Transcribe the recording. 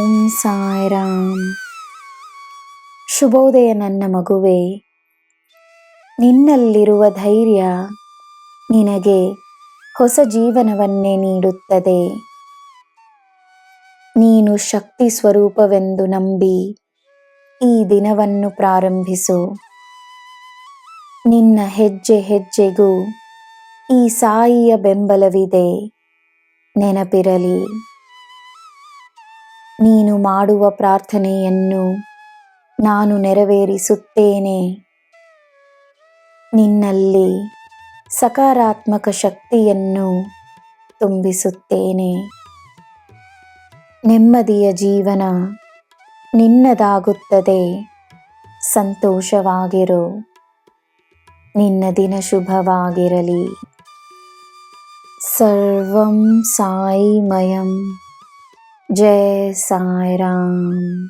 ಓಂ ಸಾಯಿರಾಮ್. ಶುಭೋದಯ ನನ್ನ ಮಗುವೆ. ನಿನ್ನಲ್ಲಿರುವ ಧೈರ್ಯ ನಿನಗೆ ಹೊಸ ಜೀವನವನ್ನೇ ನೀಡುತ್ತದೆ. ನೀನು ಶಕ್ತಿ ಸ್ವರೂಪವೆಂದು ನಂಬಿ ಈ ದಿನವನ್ನು ಪ್ರಾರಂಭಿಸು. ನಿನ್ನ ಹೆಜ್ಜೆ ಹೆಜ್ಜೆಗೂ ಈ ಸಾಯಿಯ ಬೆಂಬಲವಿದೆ, ನೆನಪಿರಲಿ. ನೀನು ಮಾಡುವ ಪ್ರಾರ್ಥನೆಯನ್ನು ನಾನು ನೆರವೇರಿಸುತ್ತೇನೆ. ನಿನ್ನಲ್ಲಿ ಸಕಾರಾತ್ಮಕ ಶಕ್ತಿಯನ್ನು ತುಂಬಿಸುತ್ತೇನೆ. ನೆಮ್ಮದಿಯ ಜೀವನ ನಿನ್ನದಾಗುತ್ತದೆ. ಸಂತೋಷವಾಗಿರು. ನಿನ್ನ ದಿನ ಶುಭವಾಗಿರಲಿ. ಸರ್ವಂ ಸಾಯಿಮಯಂ. ಜೈ ಸಾಯಿರಾಮ್.